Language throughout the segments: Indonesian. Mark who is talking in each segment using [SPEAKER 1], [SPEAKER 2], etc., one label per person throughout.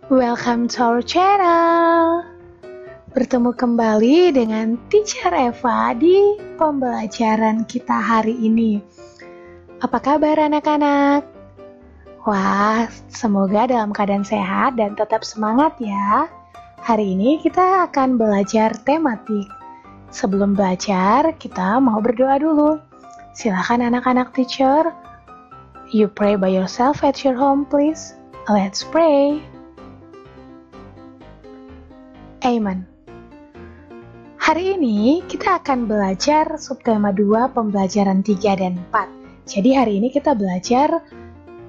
[SPEAKER 1] Welcome to our channel. Bertemu kembali dengan Teacher Eva di pembelajaran kita hari ini. Apa kabar anak-anak? Wah, semoga dalam keadaan sehat dan tetap semangat ya. Hari ini kita akan belajar tematik. Sebelum belajar, kita mau berdoa dulu. Silakan anak-anak teacher. You pray by yourself at your home, please. Let's pray. Amen. Hari ini kita akan belajar subtema 2 pembelajaran 3 dan 4. Jadi hari ini kita belajar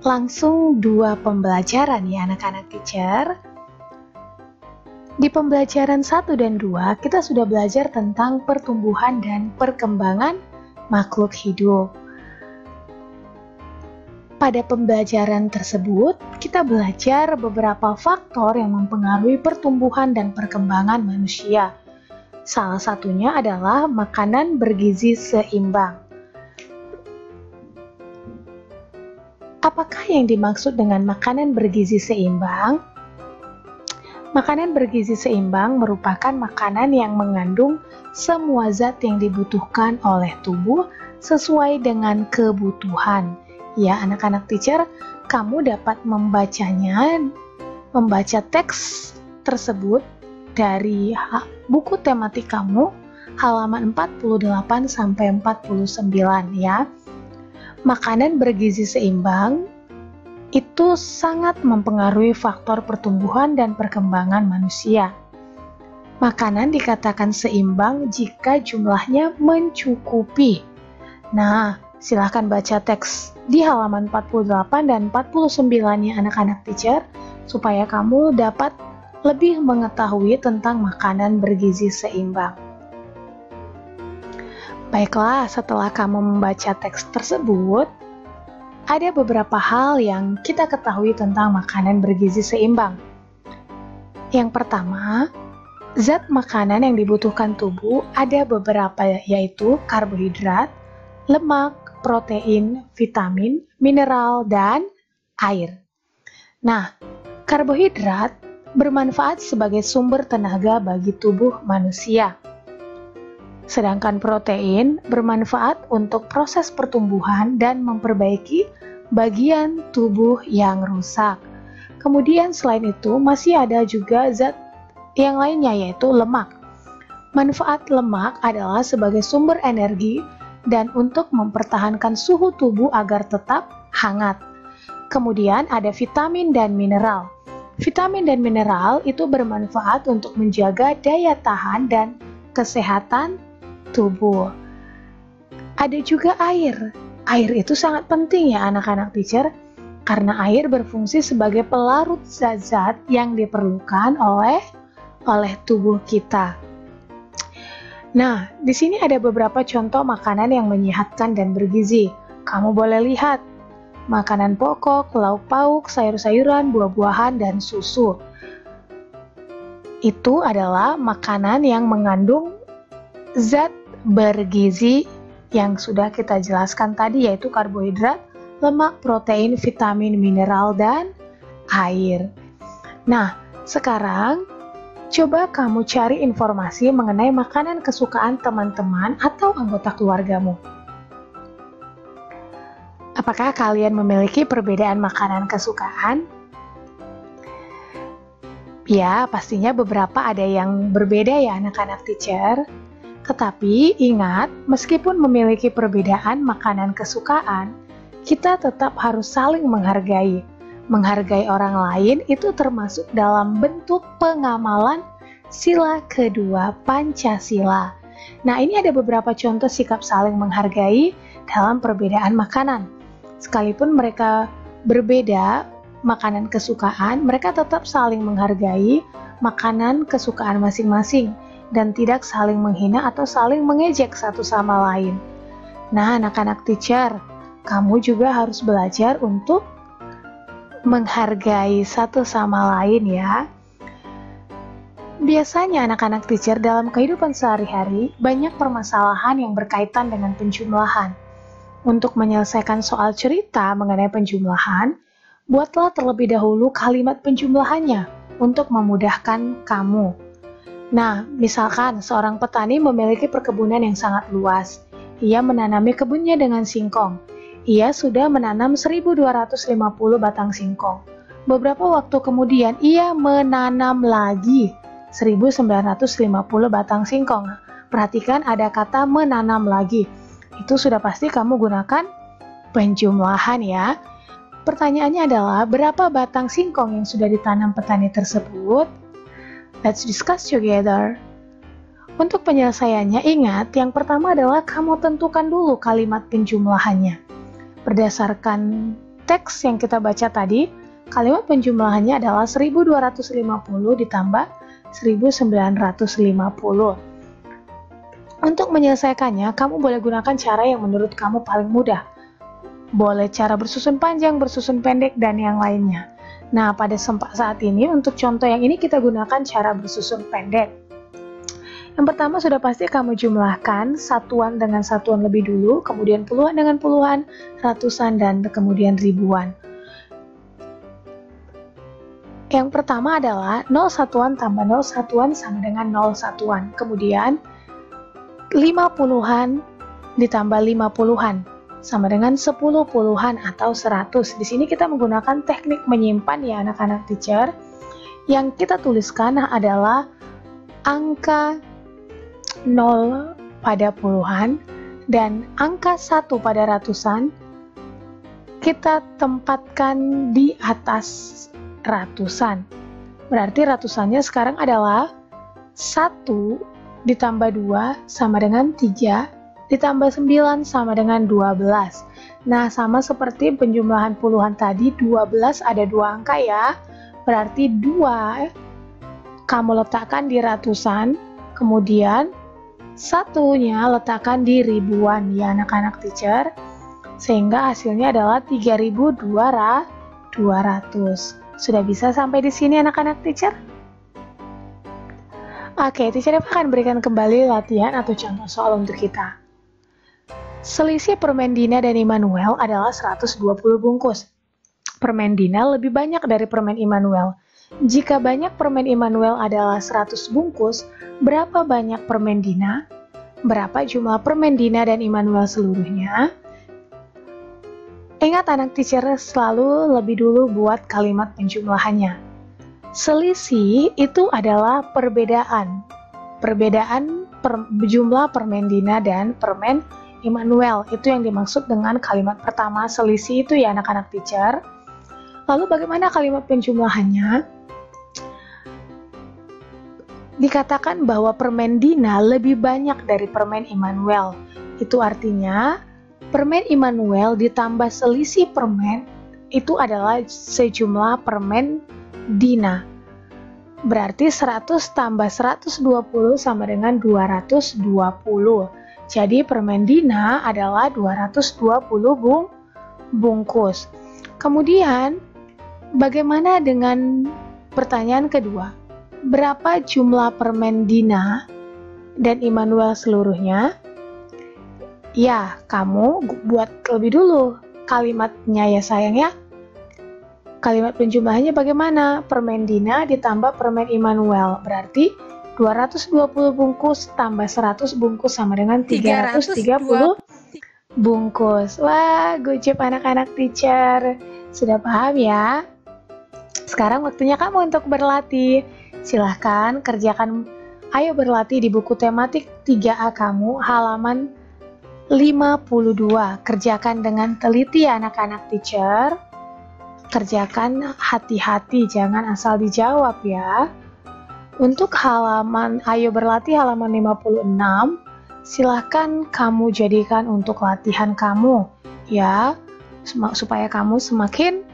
[SPEAKER 1] langsung 2 pembelajaran ya anak-anak teacher. Di pembelajaran 1 dan 2 kita sudah belajar tentang pertumbuhan dan perkembangan makhluk hidup. Pada pembelajaran tersebut, kita belajar beberapa faktor yang mempengaruhi pertumbuhan dan perkembangan manusia. Salah satunya adalah makanan bergizi seimbang. Apakah yang dimaksud dengan makanan bergizi seimbang? Makanan bergizi seimbang merupakan makanan yang mengandung semua zat yang dibutuhkan oleh tubuh sesuai dengan kebutuhan. Ya, anak-anak teacher, kamu dapat membaca teks tersebut dari buku tematik kamu, halaman 48 sampai 49 ya. Makanan bergizi seimbang itu sangat mempengaruhi faktor pertumbuhan dan perkembangan manusia. Makanan dikatakan seimbang jika jumlahnya mencukupi. Nah, silahkan baca teks di halaman 48 dan 49 ya anak-anak teacher, supaya kamu dapat lebih mengetahui tentang makanan bergizi seimbang. Baiklah, setelah kamu membaca teks tersebut, ada beberapa hal yang kita ketahui tentang makanan bergizi seimbang. Yang pertama, zat makanan yang dibutuhkan tubuh ada beberapa, yaitu karbohidrat, lemak, protein, vitamin, mineral, dan air. Nah, karbohidrat bermanfaat sebagai sumber tenaga bagi tubuh manusia. Sedangkan protein bermanfaat untuk proses pertumbuhan dan memperbaiki bagian tubuh yang rusak. Kemudian selain itu masih ada juga zat yang lainnya, yaitu lemak. Manfaat lemak adalah sebagai sumber energi dan untuk mempertahankan suhu tubuh agar tetap hangat. Kemudian ada vitamin dan mineral. Vitamin dan mineral itu bermanfaat untuk menjaga daya tahan dan kesehatan tubuh. Ada juga air. Air itu sangat penting ya anak-anak teacher, karena air berfungsi sebagai pelarut zat-zat yang diperlukan oleh tubuh kita. Nah, di sini ada beberapa contoh makanan yang menyehatkan dan bergizi. Kamu boleh lihat, makanan pokok, lauk pauk, sayur-sayuran, buah-buahan, dan susu. Itu adalah makanan yang mengandung zat bergizi yang sudah kita jelaskan tadi, yaitu karbohidrat, lemak, protein, vitamin, mineral, dan air. Nah, sekarang coba kamu cari informasi mengenai makanan kesukaan teman-teman atau anggota keluargamu. Apakah kalian memiliki perbedaan makanan kesukaan? Ya, pastinya beberapa ada yang berbeda ya anak-anak teacher. Tetapi ingat, meskipun memiliki perbedaan makanan kesukaan, kita tetap harus saling menghargai. Menghargai orang lain itu termasuk dalam bentuk pengamalan sila kedua Pancasila. Nah, ini ada beberapa contoh sikap saling menghargai dalam perbedaan makanan. Sekalipun mereka berbeda makanan kesukaan, mereka tetap saling menghargai makanan kesukaan masing-masing dan tidak saling menghina atau saling mengejek satu sama lain. Nah, anak-anak teacher, kamu juga harus belajar untuk menghargai satu sama lain ya. Biasanya anak-anak teacher dalam kehidupan sehari-hari banyak permasalahan yang berkaitan dengan penjumlahan. Untuk menyelesaikan soal cerita mengenai penjumlahan, buatlah terlebih dahulu kalimat penjumlahannya untuk memudahkan kamu. Nah, misalkan seorang petani memiliki perkebunan yang sangat luas. Ia menanami kebunnya dengan singkong. Ia sudah menanam 1250 batang singkong. Beberapa waktu kemudian ia menanam lagi 1950 batang singkong. Perhatikan ada kata menanam lagi. Itu sudah pasti kamu gunakan penjumlahan ya. Pertanyaannya adalah berapa batang singkong yang sudah ditanam petani tersebut? Let's discuss together. Untuk penyelesaiannya, ingat yang pertama adalah kamu tentukan dulu kalimat penjumlahannya. Berdasarkan teks yang kita baca tadi, kalimat penjumlahannya adalah 1250 ditambah 1950. Untuk menyelesaikannya, kamu boleh gunakan cara yang menurut kamu paling mudah. Boleh cara bersusun panjang, bersusun pendek, dan yang lainnya. Nah, pada saat ini, untuk contoh yang ini kita gunakan cara bersusun pendek. Yang pertama sudah pasti kamu jumlahkan satuan dengan satuan lebih dulu, kemudian puluhan dengan puluhan, ratusan, dan kemudian ribuan. Yang pertama adalah 0 satuan tambah 0 satuan sama dengan 0 satuan. Kemudian 5 puluhan ditambah 5 puluhan sama dengan 10 puluhan atau 100. Di sini kita menggunakan teknik menyimpan ya anak-anak teacher. Yang kita tuliskan adalah angka 0 pada puluhan dan angka 1 pada ratusan kita tempatkan di atas ratusan. Berarti ratusannya sekarang adalah 1 ditambah 2 sama dengan 3 ditambah 9 sama dengan 12. Nah, sama seperti penjumlahan puluhan tadi, 12 ada 2 angka ya. Berarti 2 kamu letakkan di ratusan, kemudian satunya letakkan di ribuan ya anak-anak teacher. Sehingga hasilnya adalah 3.200. Sudah bisa sampai di sini anak-anak teacher? Oke, teacher akan berikan kembali latihan atau contoh soal untuk kita. Selisih permen Dina dan Immanuel adalah 120 bungkus. Permen Dina lebih banyak dari permen Immanuel. Jika banyak permen Immanuel adalah 100 bungkus, berapa banyak permen Dina? Berapa jumlah permen Dina dan Immanuel seluruhnya? Ingat anak teacher selalu lebih dulu buat kalimat penjumlahannya. Selisih itu adalah perbedaan. Perbedaan jumlah permen Dina dan permen Immanuel, itu yang dimaksud dengan kalimat pertama selisih itu ya anak-anak teacher. Lalu bagaimana kalimat penjumlahannya? Dikatakan bahwa permen Dina lebih banyak dari permen Immanuel. Itu artinya permen Immanuel ditambah selisih permen itu adalah sejumlah permen Dina. Berarti 100 tambah 120 sama dengan 220. Jadi permen Dina adalah 220 bungkus. Kemudian, bagaimana dengan pertanyaan kedua? Berapa jumlah permen Dina dan Immanuel seluruhnya? Ya, kamu buat lebih dulu kalimatnya ya sayang ya. Kalimat penjumlahannya bagaimana? Permen Dina ditambah permen Immanuel. Berarti 220 bungkus tambah 100 bungkus sama dengan 330 bungkus. Wah, good job anak-anak teacher. Sudah paham ya? Sekarang waktunya kamu untuk berlatih. Silahkan kerjakan, ayo berlatih di buku tematik 3A kamu, halaman 52. Kerjakan dengan teliti ya anak-anak teacher. Kerjakan hati-hati, jangan asal dijawab ya. Untuk halaman, ayo berlatih halaman 56, silahkan kamu jadikan untuk latihan kamu, ya, supaya kamu semakin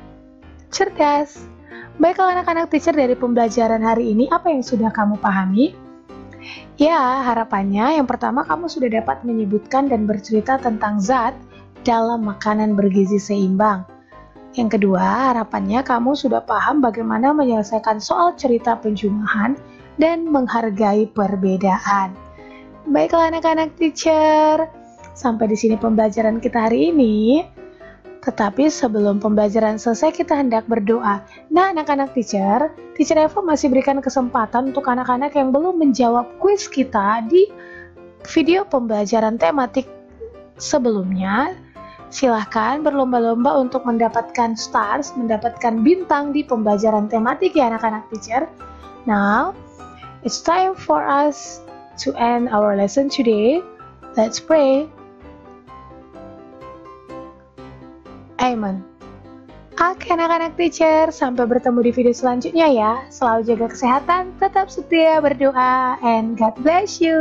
[SPEAKER 1] cerdas. Baiklah anak-anak teacher, dari pembelajaran hari ini, apa yang sudah kamu pahami? Ya, harapannya yang pertama kamu sudah dapat menyebutkan dan bercerita tentang zat dalam makanan bergizi seimbang. Yang kedua, harapannya kamu sudah paham bagaimana menyelesaikan soal cerita penjumlahan dan menghargai perbedaan. Baiklah anak-anak teacher, sampai di sini pembelajaran kita hari ini. Tetapi sebelum pembelajaran selesai, kita hendak berdoa. Nah, anak-anak teacher Eva masih berikan kesempatan untuk anak-anak yang belum menjawab kuis kita di video pembelajaran tematik sebelumnya. Silahkan berlomba-lomba untuk mendapatkan stars, mendapatkan bintang di pembelajaran tematik ya anak-anak teacher. Now, it's time for us to end our lesson today. Let's pray. Amen. Oke anak-anak teacher, sampai bertemu di video selanjutnya ya. Selalu jaga kesehatan, tetap setia berdoa, and God bless you.